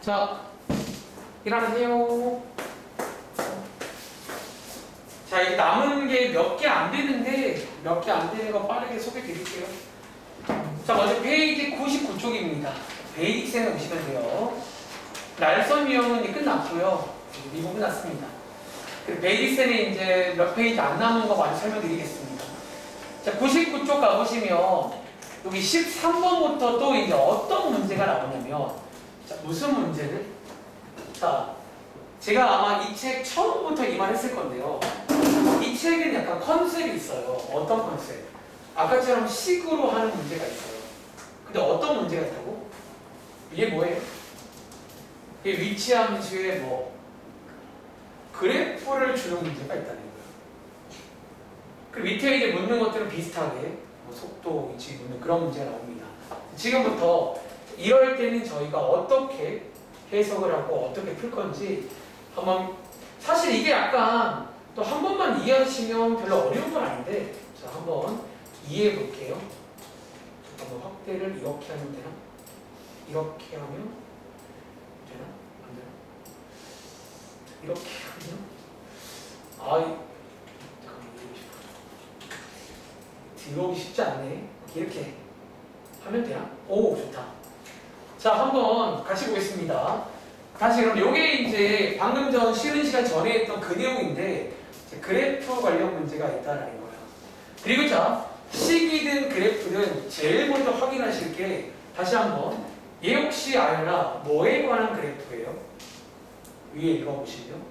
자, 일어나세요. 자, 이제 남은 게 몇 개 안 되는데, 몇 개 안 되는 거 빠르게 소개해 드릴게요. 자, 먼저 페이지 99쪽입니다. 베이직센에 오시면 돼요. 날선 유형은 이제 끝났고요. 이 부분 끝났습니다. 베이직센에 이제 몇 페이지 안 남은 거 많이 설명드리겠습니다. 자, 99쪽 가보시면, 여기 13번부터 또 이제 어떤 문제가 나오냐면, 자, 무슨 문제를? 자, 제가 아마 이 책 처음부터 이 말 했을 건데요. 이 책은 약간 컨셉이 있어요. 어떤 컨셉? 아까처럼 식으로 하는 문제가 있어요. 근데 어떤 문제가 있다고? 이게 뭐예요? 이게 위치함수에 뭐 그래프를 주는 문제가 있다는 거예요. 그 밑에 이제 묻는 것들은 비슷하게 뭐 속도, 위치 묻는 그런 문제가 나옵니다. 지금부터 이럴 때는 저희가 어떻게 해석을 하고 어떻게 풀 건지 한번, 사실 이게 약간 또 한 번만 이해하시면 별로 어려운 건 아닌데, 자, 한번 이해해 볼게요. 한번 확대를 이렇게 하면 되나? 이렇게 하면 되나? 안 되나? 이렇게 하면 잠깐만, 들어오기 쉽지 않네. 이렇게 하면 되나? 오, 좋다. 자, 한번 같이 보겠습니다. 다시 그럼 요게 이제 방금 전 쉬는 시간 전에 했던 그 내용인데, 그래프 관련 문제가 있다라는 거예요. 그리고 자, 식이든 그래프든 제일 먼저 확인하실 게, 다시 한번, 얘 혹시 알나 뭐에 관한 그래프예요? 위에 읽어보시면,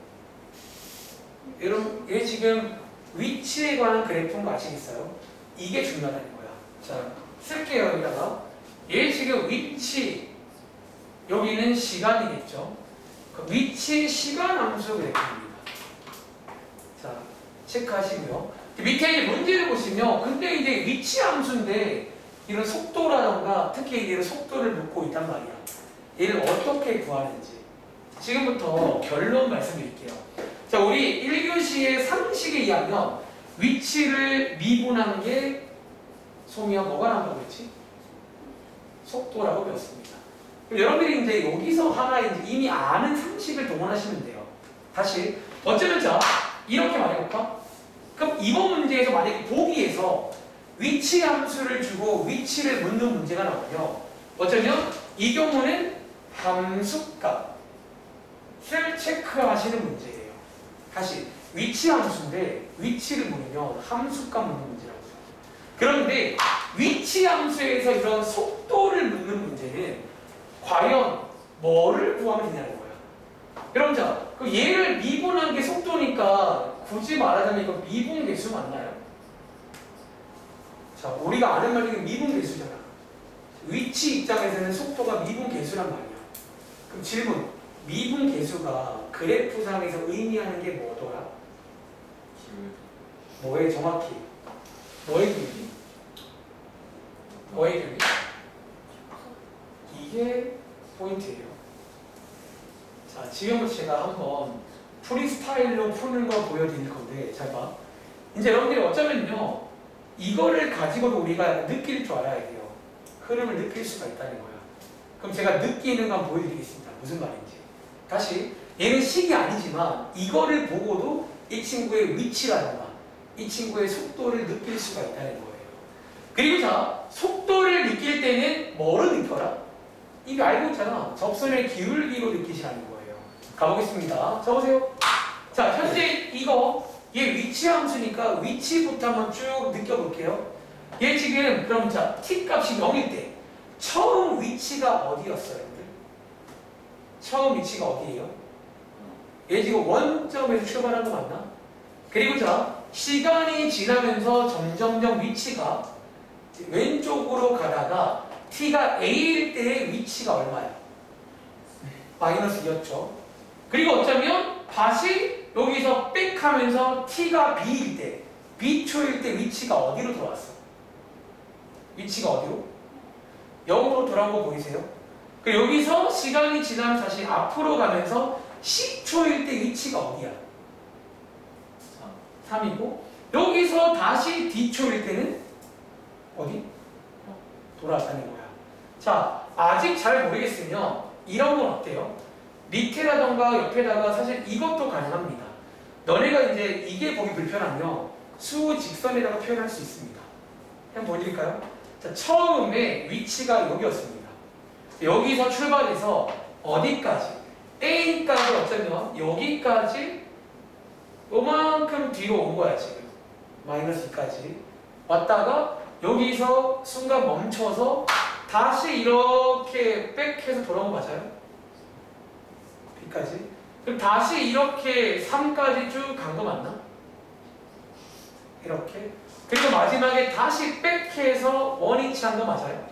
여러분, 얘 지금 위치에 관한 그래프인 거 아시겠어요? 이게 중요하다는 거야. 자, 쓸게요. 여기다가 얘 지금 위치, 여기는 시간이겠죠. 그 위치 시간 함수 그래프입니다. 자, 체크하시고요. 밑에 이제 문제를 보시면, 근데 이제 위치 함수인데 이런 속도라던가 특히 이런 속도를 묻고 있단 말이야. 얘를 어떻게 구하는지 지금부터 결론 말씀드릴게요. 자, 우리 1교시의 상식에 의하면 위치를 미분한 게 소미야 뭐가 나온다고 했지? 속도라고 배웠습니다. 여러분들이 이제 여기서 하나 이제 이미 아는 상식을 동원하시면 돼요. 다시 어쩌면 자, 이렇게 말해볼까? 그럼 이번 문제에서 만약에 보기에서 위치 함수를 주고 위치를 묻는 문제가 나오면, 어쩌면 이 경우는 함수값을 체크하시는 문제예요. 다시 위치 함수인데 위치를 물으면 함수값 묻는 문제라고 해요. 그런데 위치 함수에서 이런 속도를 묻는 문제는 과연 뭐를 구하면 되냐는 거야. 여러분, 자, 그 얘를 미분한 게 속도니까 굳이 말하자면 이거 미분 계수 맞나요? 자, 우리가 아는 말이 미분 계수잖아. 위치 입장에서는 속도가 미분 계수란 말이야. 그럼 질문, 미분 계수가 그래프상에서 의미하는 게 뭐더라? 뭐에 정확히? 뭐의 기울기? 뭐의 기울기? 이게 포인트예요. 자, 지금부터 제가 한번 프리스타일로 푸는 거 보여드릴 건데, 잘 봐. 이제 여러분들이 어쩌면요, 이거를 가지고도 우리가 느낄 줄 알아야 돼요. 흐름을 느낄 수가 있다는 거야. 그럼 제가 느끼는 거 한번 보여드리겠습니다. 무슨 말인지. 다시, 얘는 식이 아니지만 이거를 보고도 이 친구의 위치라든가 이 친구의 속도를 느낄 수가 있다는 거예요. 그리고 자, 속도를 느낄 때는 뭐로 느껴라? 이거 알고 있잖아. 접선의 기울기로 느끼시라는 거예요. 가보겠습니다. 적으세요. 자, 현재 이거 얘 위치 함수니까 위치부터 한번 쭉 느껴볼게요. 얘 지금 그럼 자, t 값이 0일 때 처음 위치가 어디였어요? 여러분들? 처음 위치가 어디예요? 얘 지금 원점에서 출발한 거 맞나? 그리고 자, 시간이 지나면서 점점점 위치가 왼쪽으로 가다가 t가 a일 때의 위치가 얼마야? 마이너스 2였죠. 그리고 어쩌면 다시 여기서 빽 하면서 t가 b일 때, b초일 때 위치가 어디로 돌아왔어? 위치가 어디로? 0으로 돌아온 거 보이세요? 그리고 여기서 시간이 지나면 다시 앞으로 가면서 10초일 때 위치가 어디야? 3이고, 여기서 다시 d초일 때는 어디? 돌아왔다는 거야. 자, 아직 잘 모르겠으면 이런 건 어때요? 밑에라던가 옆에다가 사실 이것도 가능합니다. 너네가 이제 이게 보기 불편하면 수직선에다가 표현할 수 있습니다. 한번 보여드릴까요? 자, 처음에 위치가 여기였습니다. 여기서 출발해서 어디까지? A까지 어쩌면 여기까지 요만큼 뒤로 온 거야 지금. 마이너스 2까지 왔다가 여기서 순간 멈춰서 다시 이렇게 백해서 돌아온 거 맞아요? B까지. 그럼 다시 이렇게 3까지 쭉 간 거 맞나? 이렇게. 그리고 마지막에 다시 백해서 원위치한 거 맞아요?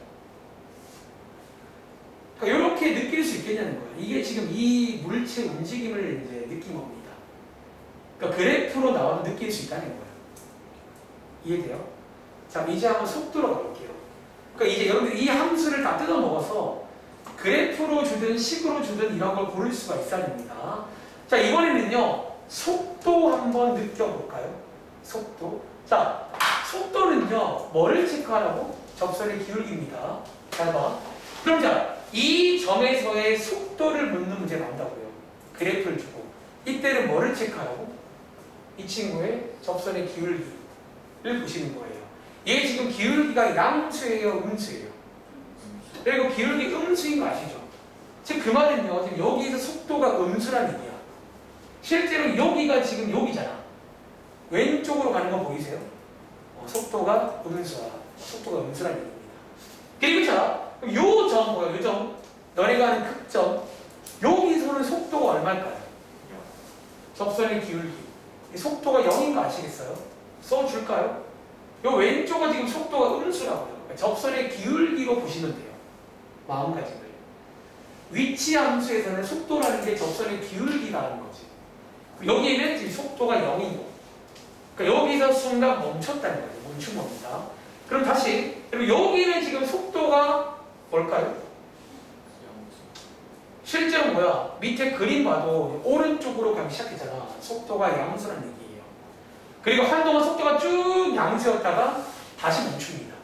그러니까 이렇게 느낄 수 있겠냐는 거예요. 이게 지금 이 물체 움직임을 이제 느낀 겁니다. 그러니까 그래프로 나와도 느낄 수 있다는 거예요. 이해돼요? 자, 이제 한번 속도로 가볼게요. 그러니까 이제 여러분들 이 함수를 다 뜯어 먹어서 그래프로 주든 식으로 주든 이런 걸 고를 수가 있어야 됩니다. 자, 이번에는요, 속도 한번 느껴볼까요? 속도. 자, 속도는요, 뭐를 체크하라고? 접선의 기울기입니다. 잘 봐. 그럼 자, 이 점에서의 속도를 묻는 문제가 나온다고요. 그래프를 주고. 이때는 뭐를 체크하라고? 이 친구의 접선의 기울기를 보시는 거예요. 얘 지금 기울기가 양수예요, 음수예요? 그리고 기울기 음수인 거 아시죠? 즉 그 말은요, 지금 여기서 속도가 음수란 얘기야. 실제로 여기가 지금 여기잖아. 왼쪽으로 가는 거 보이세요? 속도가 음수야. 속도가 음수란 얘기입니다. 그리고 자, 그럼 요 점 뭐야? 요 점. 너네가 하는 극점. 여기서는 속도가 얼마일까요? 접선의 기울기. 속도가 0인 거 아시겠어요? 써줄까요? 요 왼쪽은 지금 속도가 음수라고요. 그러니까 접선의 기울기로 보시면 돼요. 마음가짐을. 위치 함수에서는 속도라는 게 접선의 기울기라는 거지. 여기는 지금 속도가 0이고. 그러니까 여기서 순간 멈췄다는 거죠. 멈춘 겁니다. 그럼 다시. 그리고 여기는 지금 속도가 뭘까요? 실제로 뭐야? 밑에 그림 봐도 오른쪽으로 가기 시작했잖아. 속도가 양수라는 얘기예요. 그리고 한동안 속도가 쭉 양수였다가 다시 멈춥니다.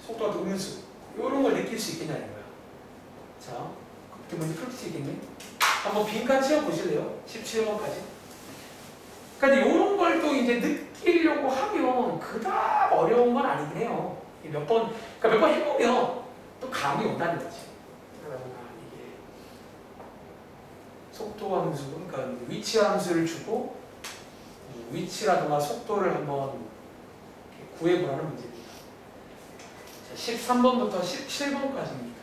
속도가 또 음수. 이런 걸 느낄 수 있겠냐는 거야. 자, 그렇게 문제 풀 수 있겠네? 한번 빈칸 채워보실래요? 17번까지. 그러니까 이런 걸 또 이제 느끼려고 하면 그다음 어려운 건 아니긴 해요. 그러니까 몇 번 해보면 또 감이 온다는 거지. 이게 속도 함수, 그러니까 위치 함수를 주고 위치라든가 속도를 한번 구해보라는 문제입니다. 자, 13번부터 17번까지입니다.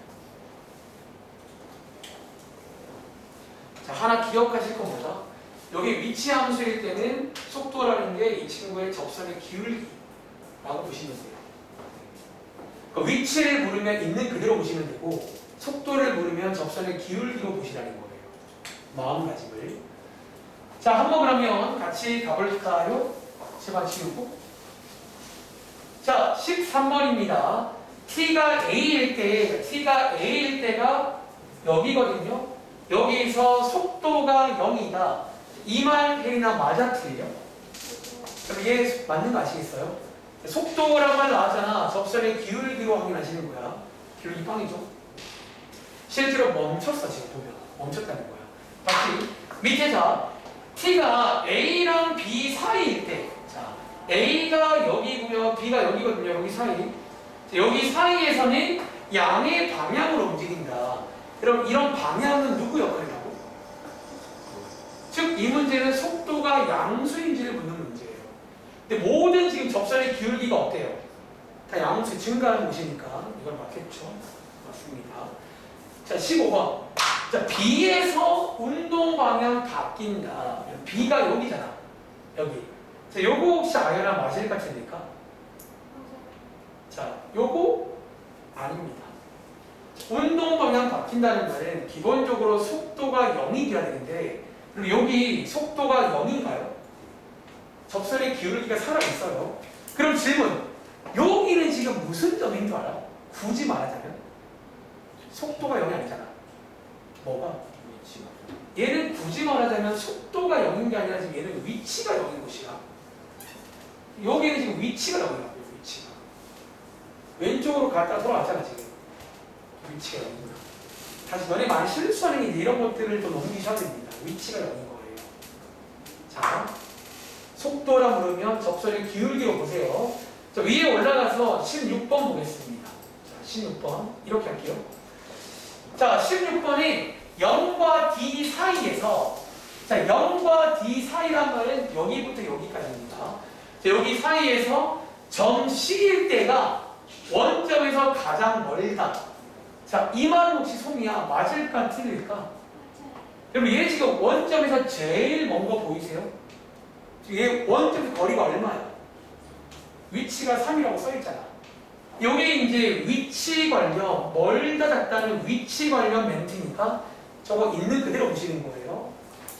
자, 하나 기억하실 겁니다. 여기 위치 함수일 때는 속도라는 게 이 친구의 접선의 기울기라고 보시면 돼요. 그 위치를 물으면 있는 그대로 보시면 되고 속도를 물으면 접선의 기울기로 보시라는 거예요. 마음가짐을. 자, 한번 그러면 같이 가볼까요? 제발 치우고. 자, 13번입니다. t가 a일 때가 여기거든요. 여기서 속도가 0이다. 이 말이나 맞아 틀려? 그럼 얘 맞는 거 아시겠어요? 속도란 말 나왔잖아. 접선의 기울기로 확인하시는 거야. 기울기 빵이죠. 실제로 멈췄어 지금 보면. 멈췄다는 거야. 다시 밑에 자, t가 a랑 b 사이일 때, 자, a가 여기고요, b가 여기거든요. 여기 사이. 여기 사이에서는 양의 방향으로 움직인다. 그럼 이런 방향은 누구 역할이라고? 즉, 이 문제는 속도가 양수인지를 묻는 문제예요. 근데 모든 지금 접선의 기울기가 어때요? 다 양수 증가하는 곳이니까 이걸 맞겠죠? 맞습니다. 자, 15번. 자, B에서 운동 방향 바뀐다. B가 여기잖아. 여기. 자, 요거 혹시 아이랑 맞을 것 같습니까? 자, 요거 아닙니다. 운동 방향 바뀐다는 말은 기본적으로 속도가 0이 돼야 되는데, 그리고 여기 속도가 0인가요? 접선의 기울기가 살아있어요. 그럼 질문. 여기는 지금 무슨 점인 줄 알아? 굳이 말하자면 속도가 0이 아니잖아. 뭐가? 위치가. 얘는 굳이 말하자면 속도가 0인 게 아니라 지금 얘는 위치가 0인 곳이야. 여기는 지금 위치가 0이라고. 위치가. 왼쪽으로 갔다 돌아왔잖아 지금. 위치가 0이구나. 사실 너네 많이 실수하는 게 이런 것들을 좀 넘기셔야 됩니다. 위치가 0인 거예요. 자, 속도라 부르면 접선의 기울기로 보세요. 자, 위에 올라가서 16번 보겠습니다. 자, 16번 이렇게 할게요. 자, 16번이 0과 D 사이에서, 자, 0과 D 사이란 말은 여기부터 여기까지입니다. 자, 여기 사이에서 점 C일 때가 원점에서 가장 멀다. 자, 이 말은 혹시 송이야 맞을까 틀릴까? 여러분 얘 지금 원점에서 제일 먼 거 보이세요? 얘 원점에서 거리가 얼마야? 위치가 3이라고 써있잖아. 요게 이제 위치 관련, 멀다 작다는 위치 관련 멘트니까 저거 있는 그대로 보시는 거예요.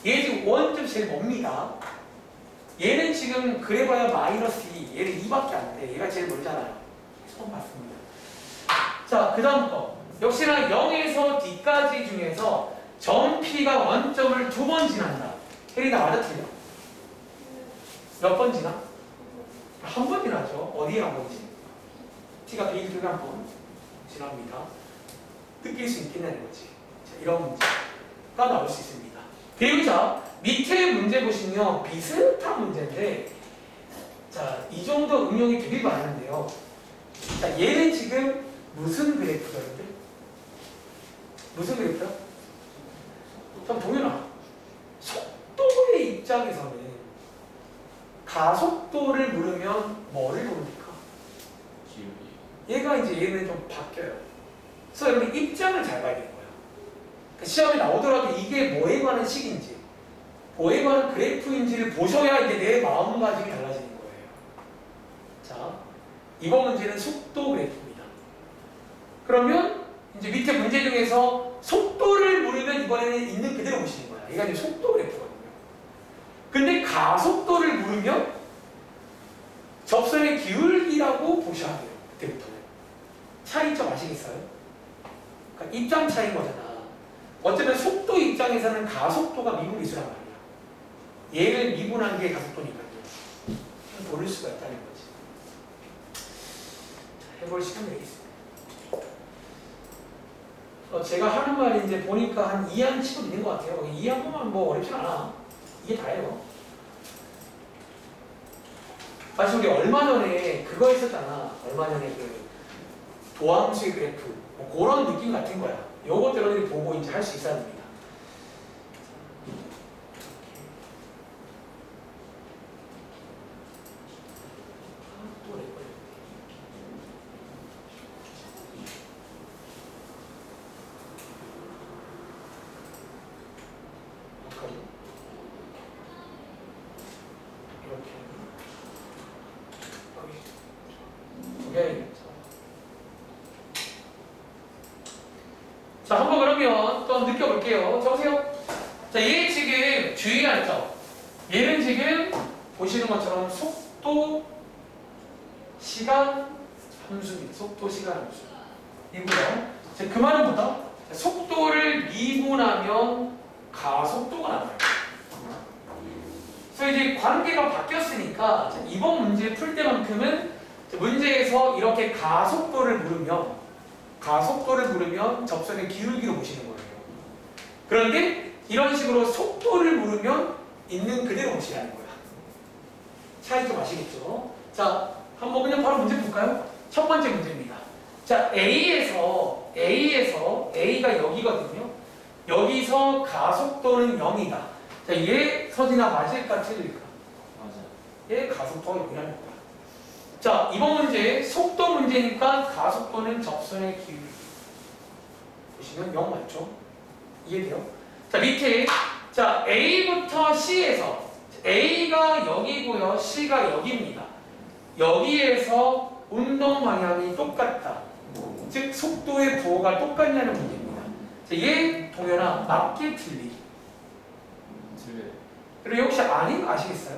얘 지금 원점 제일 멉니다. 얘는 지금 그래봐야 마이너스 2, 얘는 2밖에 안 돼. 얘가 제일 멀잖아요. 처음 봤습니다. 자, 그 다음 거. 역시나 0에서 D까지 중에서 점 P가 원점을 2번 지난다. 혜리나 맞아 틀려? 몇 번 지나? 한 번 지나죠. 어디에 한 번지? T가 B 중에 한 번 지납니다. 느낄 수 있겠냐는 거지. 자, 이런 문제가 나올 수 있습니다. 배우자 밑에 문제 보시면 비슷한 문제인데, 자, 이 정도 응용이 되게 많은데요. 자, 얘는 지금 무슨 그래프죠, 여러분들? 무슨 그래프야? 그럼 동현아, 속도의 입장에서는 가속도를 물으면 뭐를 모릅니까? 얘가 이제 얘는 좀 바뀌어요. 그래서 여러분 입장을 잘 봐야 되는 거예요. 그러니까 시험에 나오더라도 이게 뭐에 관한 식인지, 뭐에 관한 그래프인지를 보셔야 이제 내 마음가짐이 달라지는 거예요. 자, 이번 문제는 속도 그래프입니다. 그러면 이제 밑에 문제 중에서 속도를 물으면 이번에는 있는 그대로 보시는 거야. 얘가 이제 속도 그래프거든요. 근데 가속도를 물으면 접선의 기울기라고 보셔야 돼요. 그때부터는. 차이점 아시겠어요? 그러니까 입장 차이인 거잖아. 어쩌면 속도 입장에서는 가속도가 미분이수란 말이야. 얘를 미분한 게 가속도니까요. 고를 수가 있다는 거지. 자, 해볼 시간 되겠습니다. 제가 하는 말이 이제 보니까 한 2한 치고 있는 것 같아요. 2한 번만 뭐 어렵진 않아. 이게 다예요. 사실 우리 얼마 전에 그거 있었잖아. 얼마 전에 그 도함수의 그래프. 뭐 그런 느낌 같은 거야. 요것들을 보고 이제 할 수 있어야 됩니다. 자, 한번 그러면 또 느껴볼게요. 적으세요. 자, 얘 지금 주의가 있죠? 얘는 지금 보시는 것처럼 속도, 시간, 함수입니다. 속도, 시간, 함수. 이고요. 자, 그 말은 뭐다? 속도를 미분하면 가속도가 나와요. 그래서 이제 관계가 바뀌었으니까 이번 문제 풀 때만큼은 문제에서 이렇게 가속도를 물으면 접선의 기울기로 보시는 거예요. 그런데 이런 식으로 속도를 물으면 있는 그대로 보시라는 거야. 차이 좀 아시겠죠? 자, 한번 그냥 바로 문제 볼까요? 첫 번째 문제입니다. 자, A에서 A가 여기거든요. 여기서 가속도는 0이다. 자, 얘 서진아 맞을까 틀릴까? 맞아요. 얘 가속도가 0이라는 거야. 자, 이번 문제 속도 문제니까 가속도는 접선의 기울기. 보시면 0 맞죠? 이해돼요? 자, 밑에 자 A부터 C에서 A가 여기고요, C가 여기입니다. 여기에서 운동 방향이 똑같다. 즉 속도의 부호가 똑같냐는 문제입니다. 자, 얘 동현아 맞게 틀리기. 틀려요. 그리고 혹시 아닌 거 아시겠어요?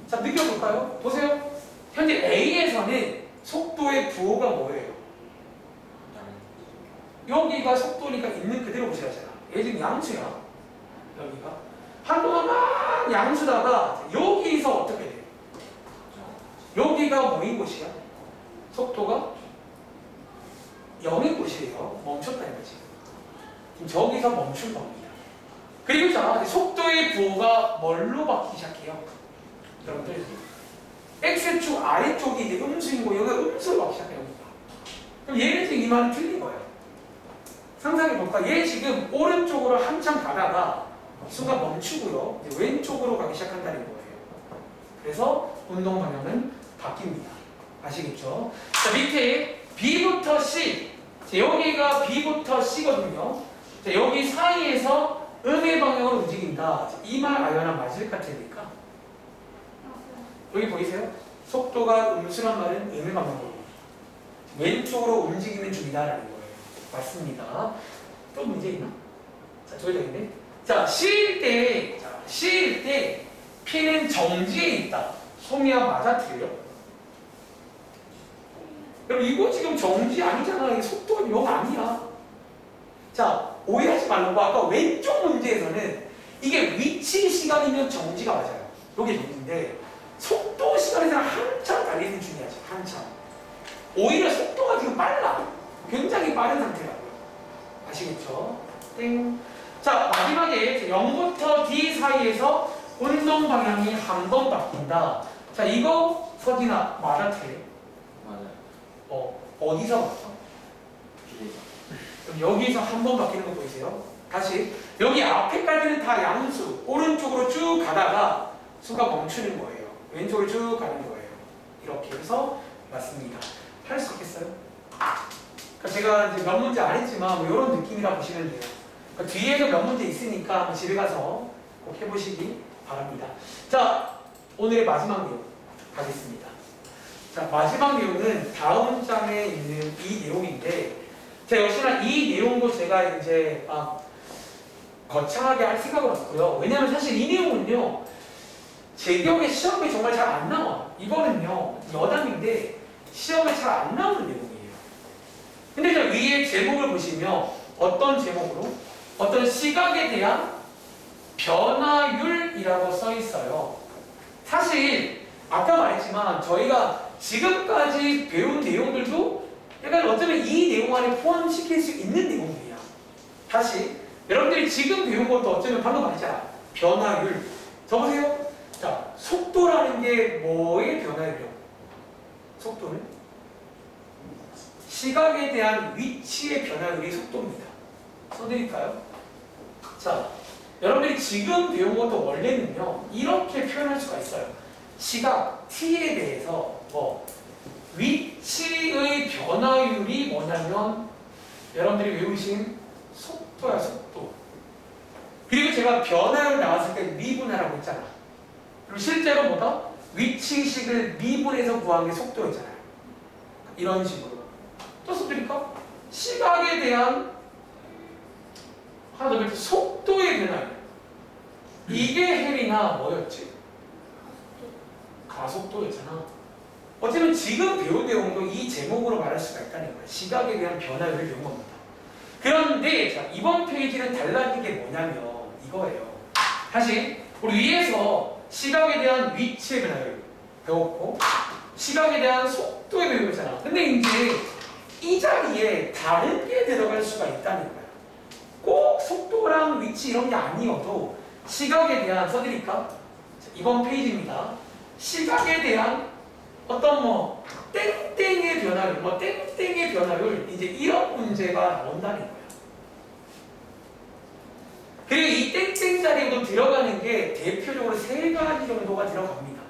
자, 느껴볼까요? 보세요. 현재 A에서는 속도의 부호가 뭐예요? 여기가 속도니까 있는 그대로 보셔야잖아. 얘 지금 양수야. 여기가. 한동안 막 양수다가 여기서 어떻게 돼? 여기가 뭐인 곳이야? 속도가 0인 곳이에요. 멈췄다는 거지. 저기서 멈출 겁니다. 그리고 자, 속도의 부호가 뭘로 바뀌기 시작해요? 여러분들 X축 아래쪽이 이제 음수인 거, 여기가 음수로 바뀌기 시작해요. 그럼 얘는 지금 이 말은 틀린 거예요. 상상해볼까? 얘 지금 오른쪽으로 한참 가다가 순간 멈추고요. 이제 왼쪽으로 가기 시작한다는 거예요. 그래서 운동 방향은 바뀝니다. 아시겠죠? 자, 밑에 B부터 C. 자, 여기가 B부터 C거든요. 자, 여기 사이에서 음의 방향으로 움직인다. 이 말 아연아 맞을 것 같으니까. 여기 보이세요? 속도가 음수란 말은 음의 방향으로 왼쪽으로 움직이는 중이다라는 거예요. 맞습니다. 또 문제 있나? 자, 저기 있네. 자, C일 때 P는 정지에 있다. 소미야 맞아 틀려? 그럼 이거 지금 정지 아니잖아. 이게 속도가 0 아니야. 자, 오해하지 말라고. 아까 왼쪽 문제에서는 이게 위치 시간이면 정지가 맞아요. 이게 정지인데 속도 시간에서는 한참 달리는 중이야. 지금 한참. 오히려 속도가 지금 빨라. 굉장히 빠른 상태라고요. 아시겠죠? 땡. 자, 마지막에 0부터 D 사이에서 운동 방향이 한 번 바뀐다. 자, 이거 서진아 맞아 틀려? 맞아요. 어디서 맞죠? 비례죠. 그럼 여기서 한 번 바뀌는 거 보이세요? 다시 여기 앞에까지는 다 양수 오른쪽으로 쭉 가다가 수가 멈추는 거예요. 왼쪽으로 쭉 가는 거예요. 이렇게 해서 맞습니다. 할 수 있겠어요? 그러니까 제가 이제 몇 문제 안 했지만 뭐 이런 느낌이라 보시면 돼요. 그러니까 뒤에도 몇 문제 있으니까 한번 집에 가서 꼭 해보시기 바랍니다. 자, 오늘의 마지막 내용 가겠습니다. 자, 마지막 내용은 다음 장에 있는 이 내용인데, 제가 역시나 이 내용도 제가 이제 거창하게 할 생각은 없고요. 왜냐하면 사실 이 내용은요, 제 기억에 시험에 정말 잘 안 나와. 이거는요, 여담인데 시험에 잘 안 나오는 내용이에요. 근데 저 위에 제목을 보시면 어떤 제목으로? 어떤 시각에 대한 변화율이라고 써 있어요. 사실 아까 말했지만 저희가 지금까지 배운 내용들도 약간 어쩌면 이 내용 안에 포함시킬 수 있는 내용들이야. 다시 여러분들이 지금 배운 것도 어쩌면 방금 말했잖아. 변화율. 적으세요. 자, 속도라는 게 뭐의 변화율이요? 속도는? 시각에 대한 위치의 변화율이 속도입니다. 써드릴까요? 자, 여러분들이 지금 배운 것도 원래는요, 이렇게 표현할 수가 있어요. 시각 t에 대해서 위치의 변화율이 뭐냐면 여러분들이 외우신 속도야, 속도. 그리고 제가 변화율 나왔을 때 미분하라고 했잖아. 그리고 실제로 뭐다? 위치식을 미분해서 구한 게 속도였잖아요. 이런 식으로. 또 써드릴까? 시각에 대한 하나 더 볼 속도의 변화율. 이게 헬이나 뭐였지? 가속도였잖아. 어쩌면 지금 배운 내용도 이 제목으로 말할 수가 있다는 거야. 시각에 대한 변화율을 배운 겁니다. 그런데 자, 이번 페이지는 달라진 게 뭐냐면 이거예요. 다시 우리 위에서 시각에 대한 위치의 변화율 배웠고 시각에 대한 속도의 변화율 배웠잖아. 근데 이제 이 자리에 다른 게 들어갈 수가 있다는 거야. 꼭 속도랑 위치 이런 게 아니어도 시각에 대한 써드릴까? 자, 이번 페이지입니다. 시각에 대한 어떤 땡땡의 변화율, 땡땡의 변화율 이제 이런 문제가 나온다는 거예요. 그리고 이 땡땡 자리에도 들어가는 게 대표적으로 3가지 정도가 들어갑니다.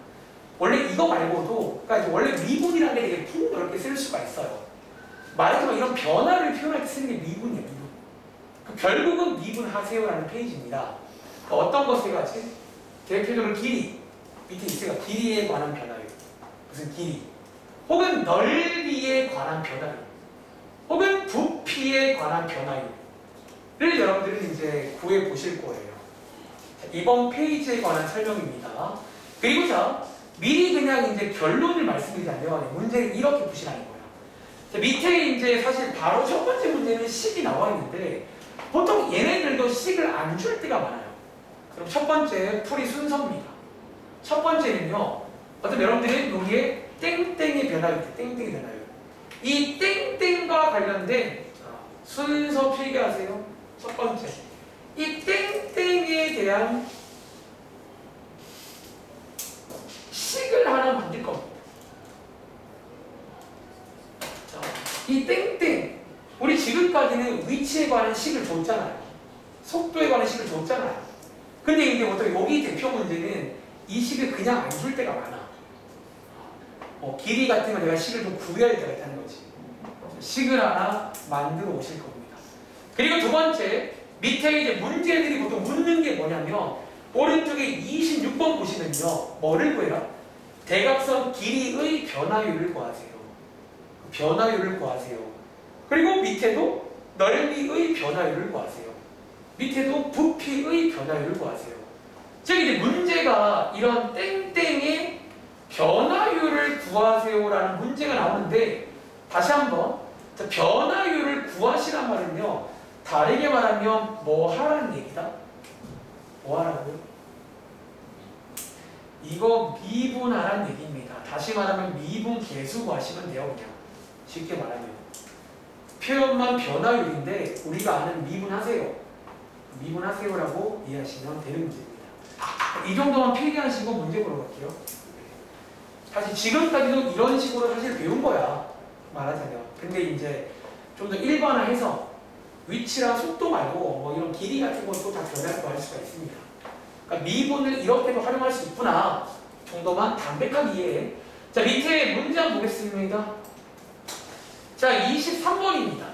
원래 이거 말고도 그러니까 원래 미분이라는 게 되게 풍요롭게 쓸 수가 있어요. 말하자면 이런 변화를 표현할 때 쓰는 게 미분이에요. 미분. 결국은 미분하세요라는 페이지입니다. 그러니까 어떤 거 3가지? 대표적으로 길이. 밑에 있어요. 길이에 관한 변화율. 무슨 길이. 혹은 넓이에 관한 변화율. 혹은 부피에 관한 변화율을 여러분들은 이제 구해 보실 거예요. 자, 이번 페이지에 관한 설명입니다. 그리고 자, 미리 그냥 이제 결론을 말씀드리자면 문제를 이렇게 푸시라는 거예요. 자, 밑에 이제 사실 바로 첫 번째 문제는 식이 나와 있는데 보통 얘네들도 식을 안 줄 때가 많아요. 그럼 첫 번째 풀이 순서입니다. 첫 번째는요, 어떤 여러분들이 여기에 땡땡의 변화율, 땡땡의 변화율. 이 땡땡과 관련된 순서 필기하세요. 첫 번째, 이 땡땡에 대한 식을 하나 만들 겁니다. 자, 이 땡땡, 우리 지금까지는 위치에 관한 식을 줬잖아요. 속도에 관한 식을 줬잖아요. 근데 이제 어떻게 여기 대표 문제는 이 식을 그냥 안 줄 때가 많아. 길이 같은 거 내가 식을 좀 구해야 될 때가 있다는 거지. 식을 하나 만들어 오실 겁니다. 그리고 두 번째, 밑에 이제 문제들이 보통 묻는 게 뭐냐면 오른쪽에 26번 보시면요. 뭐를 구해라? 대각선 길이의 변화율을 구하세요. 변화율을 구하세요. 그리고 밑에도 넓이의 변화율을 구하세요. 밑에도 부피의 변화율을 구하세요. 즉 이제 문제가 이런 땡땡의 변화율을 구하세요라는 문제가 나오는데 다시 한번 변화율을 구하시란 말은요. 다르게 말하면 뭐 하라는 얘기다? 뭐 하라고요? 이거 미분하라는 얘기입니다. 다시 말하면 미분 계수 구하시면 돼요. 그냥 쉽게 말하면 표현만 변화율인데 우리가 아는 미분하세요. 미분하세요라고 이해하시면 되는 문제입니다. 이 정도만 필기하시고 문제 보러 갈게요. 사실 지금까지도 이런 식으로 사실 배운 거야. 말하자면. 근데 이제 좀 더 일반화해서 위치랑 속도 말고 뭐 이런 길이 같은 것도 다 변화를 할 수가 있습니다. 그러니까 미분을 이렇게도 활용할 수 있구나 정도만 담백하게 이해해. 자, 밑에 문제 한번 보겠습니다. 자, 23번입니다.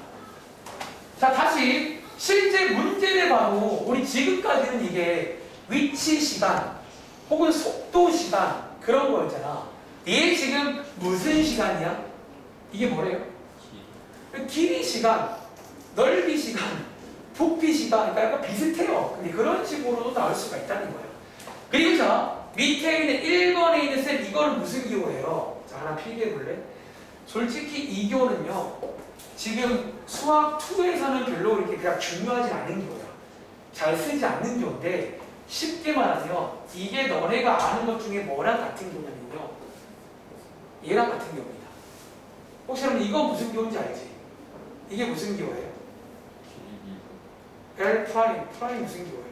자, 다시 실제 문제를 봐도 우리 지금까지는 이게 위치 시간 혹은 속도 시간 그런 거였잖아. 얘 지금 무슨 시간이야? 이게 뭐래요? 길이 시간, 넓이 시간, 부피 시간, 그러니까 약간 비슷해요. 근데 그런 식으로도 나올 수가 있다는 거예요. 그리고 자, 밑에 있는 1번에 있는 쌤, 이거는 무슨 기호예요? 자, 하나 필기해 볼래? 솔직히 이 기호는요, 지금 수학 2에서는 별로 이렇게 그냥 중요하지 않은 기호야. 잘 쓰지 않는 기호인데, 쉽게 말하면, 이게 너네가 아는 것 중에 뭐랑 같은 기호냐면요, 얘랑 같은 기호입니다. 혹시 여러분 이거 무슨 기호인지 알지? 이게 무슨 기호예요? L 프라임 무슨 기호예요?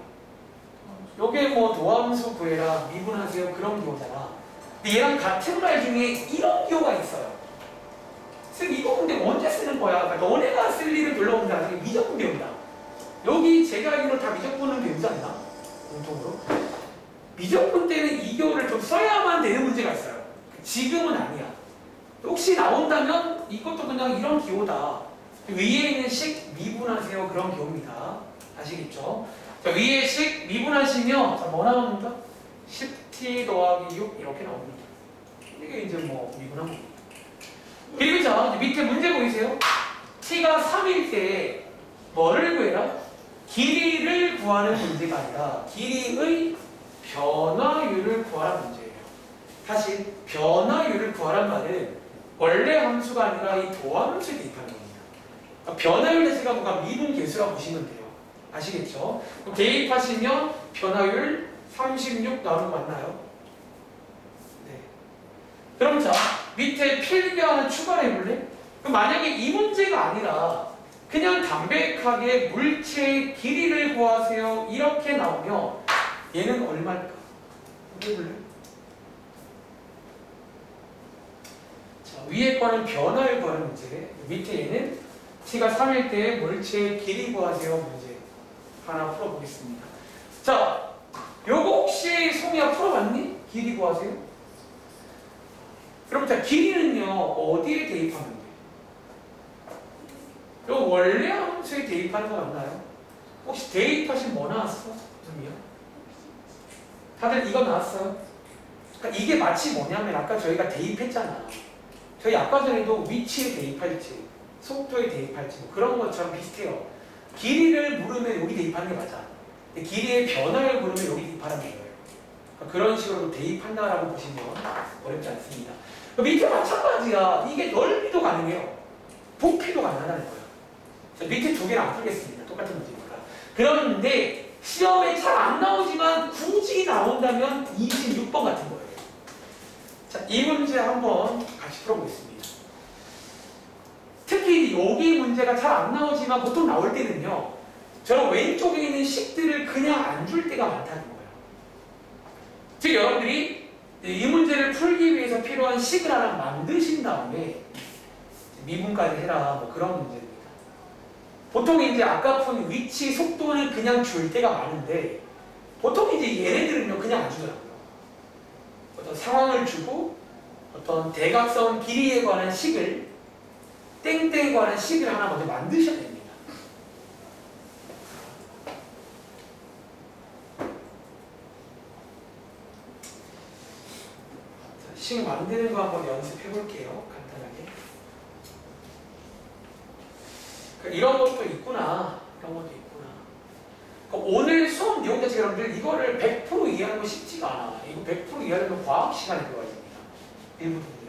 요게 뭐 도함수 구해라, 미분하세요 그런 기호잖아. 근데 얘랑 같은 말 중에 이런 기호가 있어요. 쌤 이거 근데 언제 쓰는 거야? 그러니까 너네가 쓸 일은 별로 없는데 나중에 미적분 배운다. 여기 제가 알기로 다 미적분은 배우지 않나? 공통으로. 미적분 때는 이 기호를 좀 써야만 되는 문제가 있어요. 지금은 아니야. 혹시 나온다면 이것도 그냥 이런 기호다. 위에 있는 식 미분하세요 그런 기호입니다. 아시겠죠? 자, 위에 식 미분하시면 자, 뭐 나옵니까? 10t 더하기 6 이렇게 나옵니다. 이게 이제 뭐 미분한 겁니다. 그리고 자, 이제 밑에 문제 보이세요? t가 3일 때 뭐를 구해라? 길이를 구하는 문제가 아니라 길이의 변화율을 구하라는 문제예요. 사실 변화율을 구하란 말은 원래 함수가 아니라 이 도함수에 대입하는 겁니다. 그러니까 변화율 자체가 뭔가 미분 계수라고 보시면 돼요. 아시겠죠? 그럼 대입하시면 변화율 36 나오는 거 맞나요? 네. 그럼 자, 밑에 필기 하나 추가해볼래? 그럼 만약에 이 문제가 아니라 그냥 담백하게 물체의 길이를 구하세요 이렇게 나오면 얘는 얼마일까? 해볼래? 자, 위에 거는 변화율 구하는 문제, 밑에 얘는 t가 3일 때 물체의 길이 구하세요 문제 하나 풀어보겠습니다. 자, 요거 혹시 송이야 풀어봤니? 길이 구하세요? 그럼 자, 길이는요 어디에 대입하면 돼? 요 원래 함수에 대입하는 거 맞나요? 혹시 대입하신 뭐 나왔어? 무슨이요? 다들 이거 나왔어요? 그러니까 이게 마치 뭐냐면 아까 저희가 대입했잖아. 저희 아까 전에도 위치에 대입할지 속도에 대입할지 뭐 그런 것처럼 비슷해요. 길이를 물으면 여기 대입하는 게 맞아. 근데 길이의 변화를 물으면 여기 대입하는 거예요. 그러니까 그런 식으로 대입한다라고 보시면 어렵지 않습니다. 밑에 마찬가지야. 이게 넓이도 가능해요. 부피도 가능하다는 거예요. 밑에 두 개를 안 풀겠습니다. 똑같은 문제니까. 그런데 시험에 잘 안 나오지만 굳이 나온다면 26번 같은 거예요. 자, 이 문제 한번 같이 풀어보겠습니다. 특히 여기 문제가 잘 안 나오지만 보통 나올 때는요. 저런 왼쪽에 있는 식들을 그냥 안 줄 때가 많다는 거예요. 즉 여러분들이 이 문제를 풀기 위해서 필요한 식을 하나 만드신 다음에 미분까지 해라 뭐 그런 문제입니다. 보통 이제 아까 푼 위치, 속도는 그냥 줄 때가 많은데 보통 이제 얘네들은요 그냥 안 주더라고요. 어떤 상황을 주고 어떤 대각선 길이에 관한 식을 땡땡에 관한 식을 하나 먼저 만드셔야 됩니다. 자, 식 만드는 거 한번 연습해 볼게요. 간단하게. 이런 것도 있구나. 이런 것도 있구나. 오늘 수업 내용 자체가 여러분들 이거를 100% 이해하는 거 쉽지가 않아. 이거 100% 이해하려면 과학 시간이 들어가야 됩니다. 일부 분들은.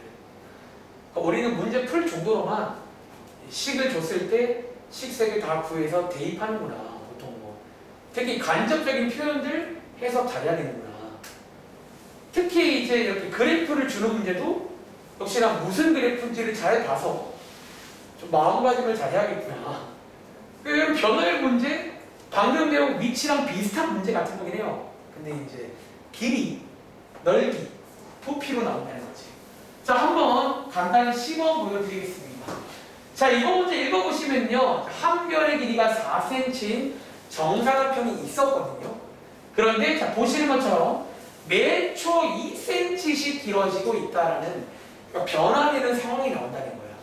우리는 문제 풀 정도로만 식을 줬을 때 식색을 다 구해서 대입하는구나. 보통 뭐 특히 간접적인 표현들 해석 잘해야 되는구나. 특히 이제 이렇게 그래프를 주는 문제도 역시나 무슨 그래프인지를 잘 봐서 좀 마음가짐을 잘 해야겠구나. 이런 변화의 문제, 방금 배운 위치랑 비슷한 문제 같은 거긴 해요. 근데 이제 길이, 넓이, 부피로 나온다는 거지. 자, 한번 간단히 시범 보여드리겠습니다. 자, 이거 문제 읽어보시면요. 한 변의 길이가 4cm인 정사각형이 있었거든요. 그런데 자, 보시는 것처럼 매 초 2cm씩 길어지고 있다라는 그러니까 변화되는 상황이 나온다는 거예요.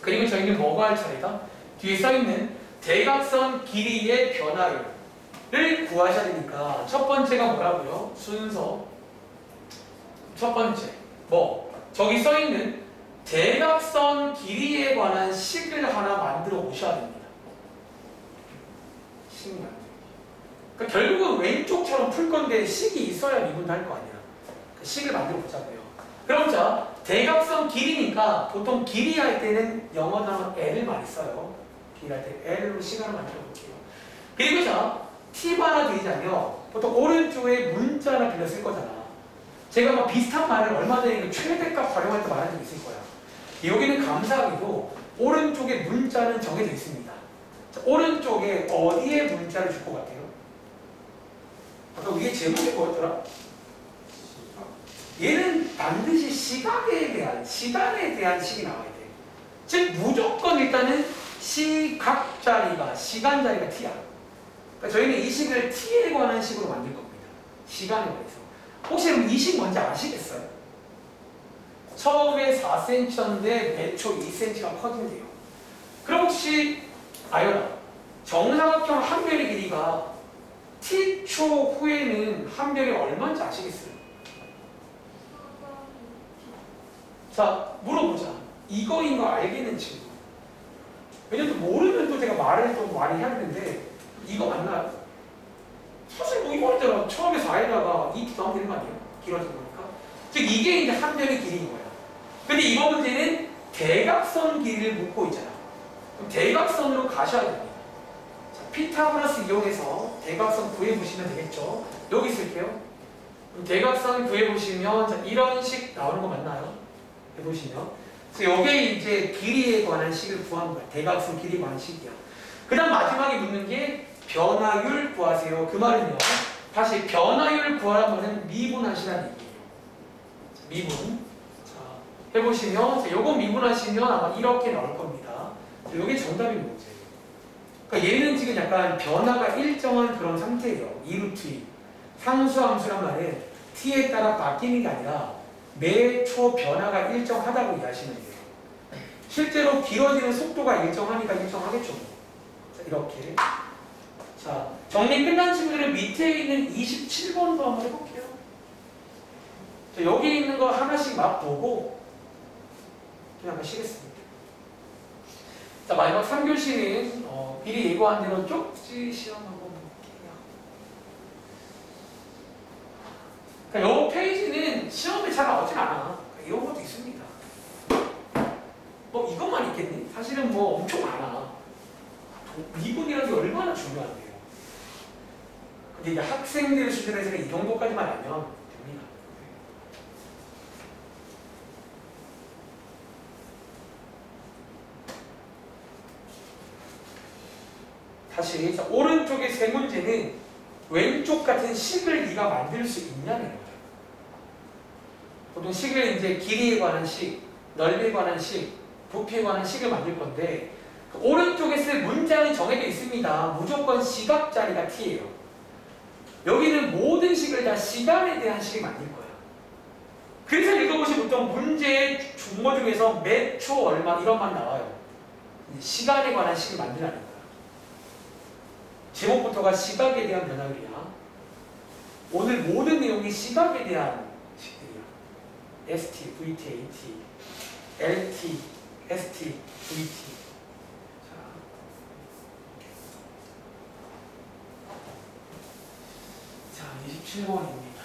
그리고 저희는 뭐가 할 차례다? 뒤에 써있는 대각선 길이의 변화율을 구하셔야 되니까 첫 번째가 뭐라고요? 순서 첫 번째 뭐 저기 써있는 대각선 길이에 관한 식을 하나 만들어 오셔야 됩니다. 식 만들기. 그러니까 결국은 왼쪽처럼 풀 건데 식이 있어야 미분할 거 아니야. 그러니까 식을 만들어 보자고요. 그럼 자 대각선 길이니까 보통 길이 할 때는 영어 단어 L을 많이 써요. 길이 할 때 L로 시간을 만들어 볼게요. 그리고 자 팁 하나 드리자면 보통 오른쪽에 문자 하나 빌려 쓸 거잖아. 제가 막 비슷한 말을 얼마 전에 최대값 활용할 때 말한 적이 있을 거야. 여기는 감사하게도 오른쪽에 문자는 정해져 있습니다. 자, 오른쪽에 어디에 문자를 줄 것 같아요? 아까 위에 제목이 뭐였더라? 얘는 반드시 시간에 대한 식이 나와야 돼. 즉 무조건 일단은 시간 자리가 t야. 그러니까 저희는 이 식을 t에 관한 식으로 만들 겁니다. 시간에 관해서. 혹시 이 식 뭔지 아시겠어요? 처음에 4cm였는데 매 초 2cm가 커진대요. 그럼 혹시 아연아 정사각형 한 별의 길이가 t초 후에는 한 별이 얼마인지 아시겠어요? 자, 물어보자. 이거인 거 알겠는 친구. 왜냐면 또 모르면 또 제가 말을 좀 많이 해야 되는데, 이거 맞나요? 사실 뭐 이거 있잖아. 처음에 4에다가 2t 더하면 되는 거 아니에요? 길어진 거니까. 즉, 이게 이제 한 별의 길이인 거야. 근데 이번 문제는 대각선 길이를 묻고 있잖아. 그럼 대각선으로 가셔야 됩니다. 자, 피타고라스 이용해서 대각선 구해보시면 되겠죠? 여기 쓸게요. 그럼 대각선 구해보시면 자, 이런 식 나오는 거 맞나요? 해보시면 그래서 이게 이제 길이에 관한 식을 구하는 거야. 대각선 길이에 관한 식이야. 그 다음 마지막에 묻는 게 변화율 구하세요. 그 말은요. 다시 변화율 구하라는 것은 미분하시라는 얘기예요. 미분. 자, 해보시면 요거 미분하시면 아마 이렇게 나올 겁니다. 이게 정답인 문제예요. 그러니까 얘는 지금 약간 변화가 일정한 그런 상태예요. 2루트 2. 상수함수란 말은 t에 따라 바뀌는 게 아니라 매 초 변화가 일정하다고 이해하시면 돼요. 실제로 길어지는 속도가 일정하니까 일정하겠죠. 자, 이렇게. 자, 정리 끝난 친구들은 밑에 있는 27번도 한번 해볼게요. 자, 여기 있는 거 하나씩 막 보고 그냥 하시겠습니다. 자, 마지막 3교시는 미리 예고한 대로 쪽지 시험 한번 볼게요. 그러니까 이 페이지는 시험에 잘 나오진 않아. 그러니까 이런 것도 있습니다. 뭐 이것만 있겠니? 사실은 뭐 엄청 많아. 미분이라는 게 얼마나 중요한데요. 근데 이제 학생들 수준에서는 이 정도까지만 알면 됩니다. 다시 자, 오른쪽의 세 문제는 왼쪽 같은 식을 네가 만들 수 있냐는 거예요. 보통 식을 이제 길이에 관한 식, 넓이에 관한 식, 부피에 관한 식을 만들 건데 오른쪽에 쓸 문장은 정해져 있습니다. 무조건 시각 자리가 T예요. 여기는 모든 식을 다 시간에 대한 식을 만들 거예요. 그래서 읽어보시면 보통 문제의 중거 중에서 몇 초 얼마 이런만 나와요. 시간에 관한 식을 만들라는 거예요. 제목부터가 시각에 대한 변화율이야. 오늘 모든 내용이 시각에 대한 식들이야. ST, VT, AT, LT, ST, VT. 자, 27번입니다.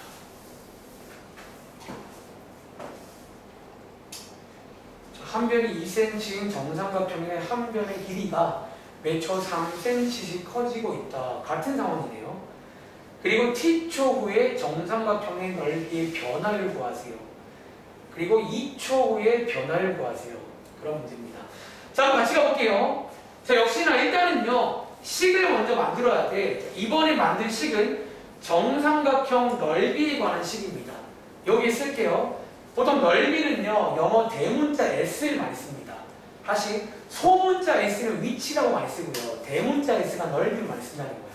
한 변이 2cm인 정삼각형의 한 변의 길이가 매초 3cm씩 커지고 있다. 같은 상황이네요. 그리고 t초 후에 정삼각형의 넓이의 변화를 구하세요. 그리고 2초 후에 변화를 구하세요. 그런 문제입니다. 자, 같이 가볼게요. 자, 역시나 일단은요, 식을 먼저 만들어야 돼. 이번에 만들 식은 정삼각형 넓이에 관한 식입니다. 여기 쓸게요. 보통 넓이는요, 영어 대문자 S를 많이 씁니다. 다시 소문자 S는 위치라고 많이 쓰고요. 대문자 S가 넓이를 많이 쓴다는 거예요.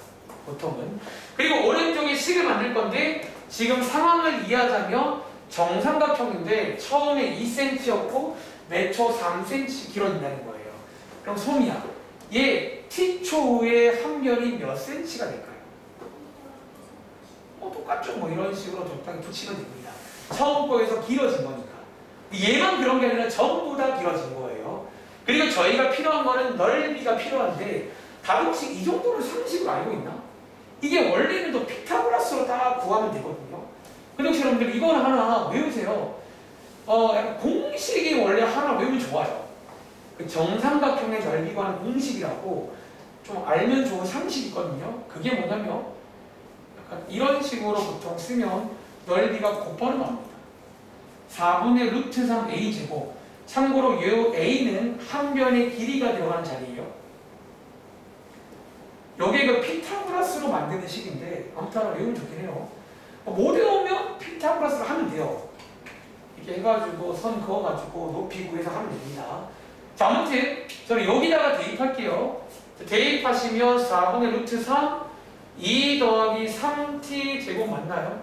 보통은. 그리고 오른쪽에 식을 만들 건데 지금 상황을 이해하자면 정삼각형인데 처음에 2cm였고 매초 3cm 길어진다는 거예요. 그럼 소미야, 얘 t초 후에 한 변이 몇 cm가 될까요? 똑같죠. 뭐 이런 식으로 적당히 붙이면 됩니다. 처음 거에서 길어진 거니까. 얘만 그런 게 아니라 전부 다 길어진 거예요. 그리고 저희가 필요한 거는 넓이가 필요한데 다들 혹시 이 정도는 상식으로 알고 있나? 이게 원래는 또 피타고라스로 다 구하면 되거든요. 근데 혹시 여러분들 이거는 하나 외우세요. 약간 공식이 원래 하나 외우면 좋아요. 그 정삼각형의 넓이 관한 공식이라고 좀 알면 좋은 상식이 있거든요. 그게 뭐냐면 약간 이런 식으로 보통 쓰면 넓이가 곧바로 나옵니다. 4분의 루트 3 a제곱. 참고로 이 a는 한 변의 길이가 들어가는 자리예요. 여기에 그 피타고라스로 만드는 식인데 아무튼 하나 외우면 좋긴 해요. 못 외우면 피타고라스로 하면 돼요. 이렇게 해가지고 선 그어가지고 높이 구해서 하면 됩니다. 자, 아무튼 저는 여기다가 대입할게요. 대입하시면 4분의 루트 3 2 더하기 3t 제곱 맞나요?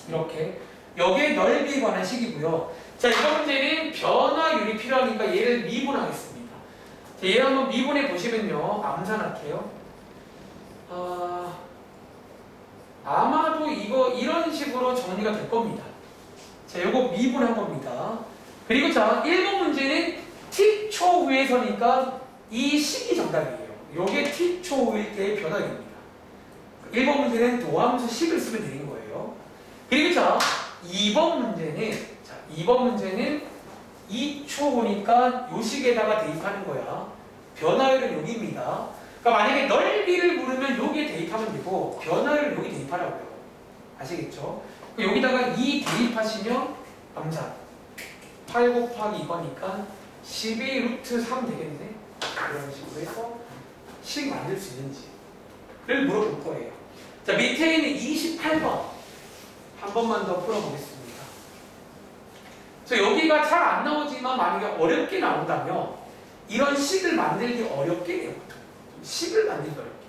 이렇게 여기에 넓이에 관한 식이고요. 자, 이번 문제는 변화율이 필요하니까 얘를 미분하겠습니다. 자, 얘를 한번 미분해 보시면요, 암산할게요. 아마도 이거 이런 식으로 정리가 될 겁니다. 자, 요거 미분한 겁니다. 그리고 자, 1번 문제는 t초 후에서니까 이 식이 정답이에요. 요게 t초 후일 때의 변화율입니다. 1번 문제는 도함수 식을 쓰면 되는 거예요. 그리고 자, 2번 문제는 2초 후니까 요 식에다가 대입하는 거야. 변화율은 여기입니다. 그러니까 만약에 넓이를 물으면 여기에 대입하면 되고 변화율을 여기 대입하라고요. 아시겠죠? 여기다가 2 대입하시면 암산 8 곱하기 2거니까 12 루트 3 되겠네. 이런 식으로 해서 식 만들 수 있는지를 물어볼 거예요. 자, 밑에 있는 28번 한 번만 더 풀어보겠습니다. 여기가 잘 안 나오지만 만약에 어렵게 나온다면 이런 식을 만들기 어렵게 해요. 식을 만들기 어렵게.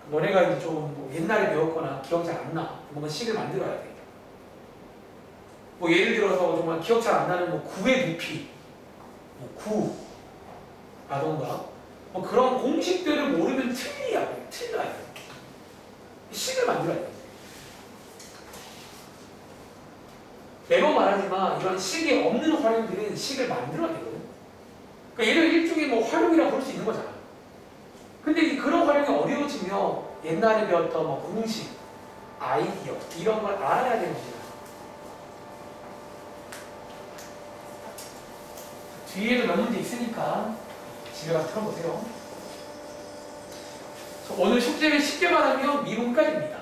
너네가 이제 좀 옛날에 배웠거나 기억 잘 안 나. 뭔가 식을 만들어야 돼. 뭐 예를 들어서 정말 기억 잘 안 나는 뭐 9의 부피, 뭐 9 라던가 뭐 그런 공식들을 모르면 틀려야 돼. 식을 만들어야 돼. 매번 말하지만 이런 식이 없는 활용들은 식을 만들어야 되거든. 그러니까 얘를 일종의 뭐 활용이라고 볼 수 있는 거잖아. 근데 그런 활용이 어려워지면 옛날에 배웠던 뭐 공식, 아이디어 이런 걸 알아야 되는 거야. 뒤에도 몇 문제 있으니까 집에 가서 틀어보세요. 오늘 숙제를 쉽게 말하면 미분까지입니다.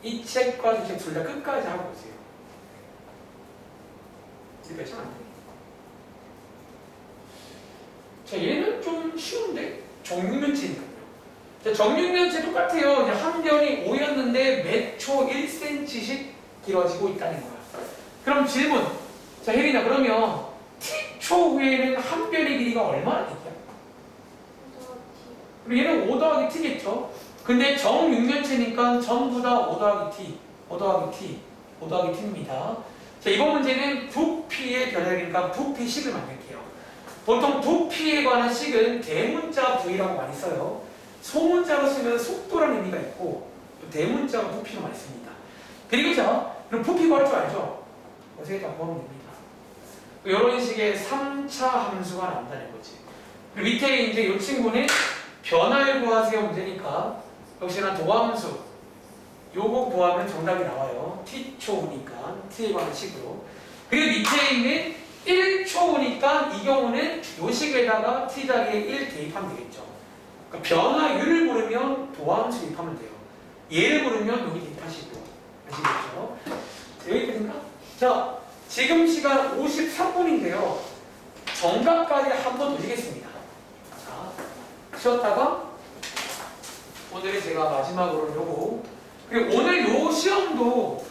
이 책과 이 책 둘 다 끝까지 하고 오세요. 집에 잘 안 돼. 자, 얘는 좀 쉬운데? 정육면체니까요. 자, 정육면체 똑같아요. 이제 한 변이 5였는데 몇 초 1cm씩 길어지고 있다는 거야. 그럼 질문. 자, 혜린아, 그러면 t초 후에는 한 변의 길이가 얼마나 될까요? 그리고 얘는 5 더하기 t겠죠? 근데 정육면체니까 전부 다 5 더하기 t, 5 더하기 t, 5 더하기 t입니다. 자, 이번 문제는 부피의 변화니까 부피식을 만들게요. 보통 부피에 관한 식은 대문자 v라고 많이 써요. 소문자로 쓰면 속도라는 의미가 있고 대문자로 부피로 많이 씁니다. 그리고 자, 그럼 부피 구할 줄 알죠? 어떻게 다 구하면 됩니다. 이런 식의 3차 함수가 나온다는 거지. 그리고 밑에 이제 이 친구는 변화를 구하세요 문제니까 역시나 도함수 요거 구하면 정답이 나와요. t초니까 t에 관한 식으로. 그리고 밑에 있는 1초니까 이 경우는 요 식에다가 t 자리에 1 대입하면 되겠죠. 그러니까 변화율을 모르면 도함수 대입하면 돼요. 얘를 모르면 여기 대입하시고. 아시겠죠? 여기까지인가? 자, 지금 시간 53분인데요. 정답까지 한 번 돌리겠습니다. 자, 쉬었다가 오늘은 제가 마지막으로 요거 그리고 오늘 요 시험도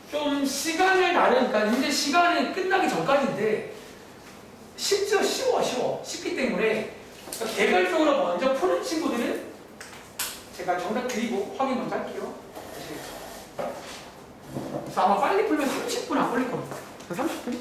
좀 시간을 나르니까 이제 시간이 끝나기 전까지인데 심지어 쉬워 쉽기 때문에 개별적으로 먼저 푸는 친구들은 제가 정답 드리고 확인 먼저 할게요. 그래서 아마 빨리 풀면 30분 안 걸릴 겁니다. 30분?